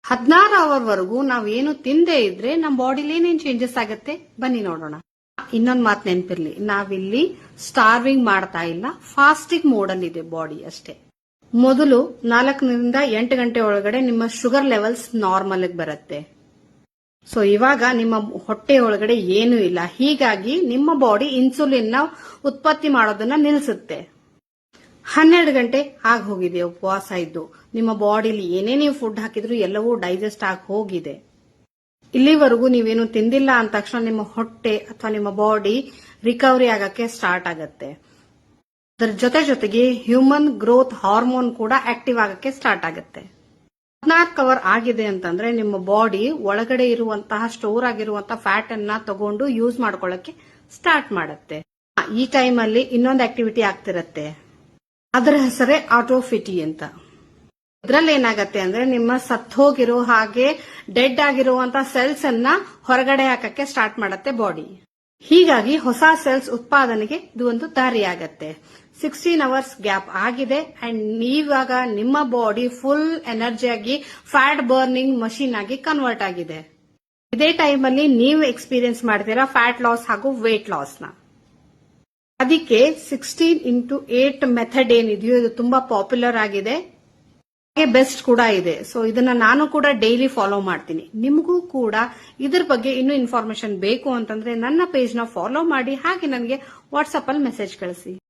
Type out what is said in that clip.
16 hour ವರೆಗೂ ನಾವೇನು ತಿಂದೇ ಇದ್ರೆ ನಮ್ಮ ಬಾಡಿಲಿ ಏನೇನ್ ಚೇಂಜಸ್ ಆಗತ್ತೆ ಬನ್ನಿ ನೋಡೋಣ. ಇನ್ನೊಂದ್ ಮಾತು ನೆನಪಿರ್ಲಿ, ನಾವಿಲ್ಲಿ ಸ್ಟಾರ್ವಿಂಗ್ ಮಾಡ್ತಾ ಇಲ್ಲ, ಫಾಸ್ಟಿಂಗ್ ಮೋಡ್ ಅಲ್ಲಿ ಇದೆ ಬಾಡಿ ಅಷ್ಟೇ. ಮೊದಲು 4 ರಿಂದ 8 ಗಂಟೆ ಒಳಗಡೆ ನಿಮ್ಮ ಶುಗರ್ ಲೆವೆಲ್ಸ್ ನಾರ್ಮಲ್ ಬರುತ್ತೆ. ಸೊ ಇವಾಗ ನಿಮ್ಮ ಹೊಟ್ಟೆ ಒಳಗಡೆ ಏನೂ ಇಲ್ಲ, ಹೀಗಾಗಿ ನಿಮ್ಮ ಬಾಡಿ ಇನ್ಸುಲಿನ್ ನ ಉತ್ಪತ್ತಿ ಮಾಡೋದನ್ನ ನಿಲ್ಲಿಸುತ್ತೆ. 12 ಗಂಟೆ ಆಗಿ ಹೋಗಿದೆ ಉಪವಾಸ ಇದ್ದು, ನಿಮ್ಮ ಬಾಡಿಲಿ ಏನೇ ನೀವು ಫುಡ್ ಹಾಕಿದ್ರು ಎಲ್ಲವೂ ಡೈಜೆಸ್ಟ್ ಆಗಿ ಹೋಗಿದೆ. ಇಲ್ಲಿವರೆಗೂ ನೀವೇನು ತಿಂದಿಲ್ಲ ಅಂದ ತಕ್ಷಣ ನಿಮ್ಮ ಹೊಟ್ಟೆ ಅಥವಾ ನಿಮ್ಮ ಬಾಡಿ ರಿಕವರಿ ಆಗಕ್ಕೆ ಸ್ಟಾರ್ಟ್ ಆಗತ್ತೆ. ಅದರ ಜೊತೆಗೆ ಹ್ಯೂಮನ್ ಗ್ರೋತ್ ಹಾರ್ಮೋನ್ ಕೂಡ ಆಕ್ಟಿವ್ ಆಗಕ್ಕೆ ಸ್ಟಾರ್ಟ್ ಆಗುತ್ತೆ. 14 ಅವರ್ ಆಗಿದೆ ಅಂತಂದ್ರೆ ನಿಮ್ಮ ಬಾಡಿ ಒಳಗಡೆ ಇರುವಂತಹ ಸ್ಟೋರ್ ಆಗಿರುವಂತಹ ಫ್ಯಾಟ್ ಅನ್ನ ತಗೊಂಡು ಯೂಸ್ ಮಾಡ್ಕೊಳ್ಳಕ್ಕೆ ಸ್ಟಾರ್ಟ್ ಮಾಡುತ್ತೆ. ಈ ಟೈಮ್ ಅಲ್ಲಿ ಇನ್ನೊಂದು ಆಕ್ಟಿವಿಟಿ ಆಗ್ತಿರತ್ತೆ, ಅದರ ಹೆಸರೇ ಆಟೋಫಿಟಿ ಅಂತ. ಇದ್ರಲ್ಲಿ ಏನಾಗತ್ತೆ ಅಂದ್ರೆ ನಿಮ್ಮ ಸತ್ತೋಗಿರೋ ಹಾಗೆ ಡೆಡ್ ಆಗಿರುವಂತಹ ಸೆಲ್ಸ್ ಅನ್ನ ಹೊರಗಡೆ ಹಾಕಕ್ಕೆ ಸ್ಟಾರ್ಟ್ ಮಾಡತ್ತೆ ಬಾಡಿ. ಹೀಗಾಗಿ ಹೊಸ ಸೆಲ್ಸ್ ಉತ್ಪಾದನೆಗೆ ಇದು ಒಂದು ದಾರಿ ಆಗತ್ತೆ. 16 ಅವರ್ಸ್ ಗ್ಯಾಪ್ ಆಗಿದೆ ಅಂಡ್ ನೀವಾಗ ನಿಮ್ಮ ಬಾಡಿ ಫುಲ್ ಎನರ್ಜಿಯಾಗಿ ಫ್ಯಾಟ್ ಬರ್ನಿಂಗ್ ಮಷೀನ್ ಆಗಿ ಕನ್ವರ್ಟ್ ಆಗಿದೆ. ಇದೇ ಟೈಮ್ ಅಲ್ಲಿ ನೀವು ಎಕ್ಸ್ಪೀರಿಯನ್ಸ್ ಮಾಡ್ತೀರಾ ಫ್ಯಾಟ್ ಲಾಸ್ ಹಾಗೂ ವೇಟ್ ಲಾಸ್ ನ. ಅದಕ್ಕೆ 16x8 ಮೆಥಡ್ ಏನಿದೆಯೋ ಇದು ತುಂಬಾ ಪಾಪ್ಯುಲರ್ ಆಗಿದೆ, ಬೆಸ್ಟ್ ಕೂಡ ಇದೆ. ಸೊ ಇದನ್ನ ನಾನು ಕೂಡ ಡೈಲಿ ಫಾಲೋ ಮಾಡ್ತೀನಿ. ನಿಮಗೂ ಕೂಡ ಇದ್ರ ಬಗ್ಗೆ ಇನ್ನೂ ಇನ್ಫಾರ್ಮೇಶನ್ ಬೇಕು ಅಂತಂದ್ರೆ ನನ್ನ ಪೇಜ್ ನ ಫಾಲೋ ಮಾಡಿ, ಹಾಗೆ ನನಗೆ ವಾಟ್ಸ್ಆಪ್ ಅಲ್ಲಿ ಮೆಸೇಜ್ ಕಳಿಸಿ.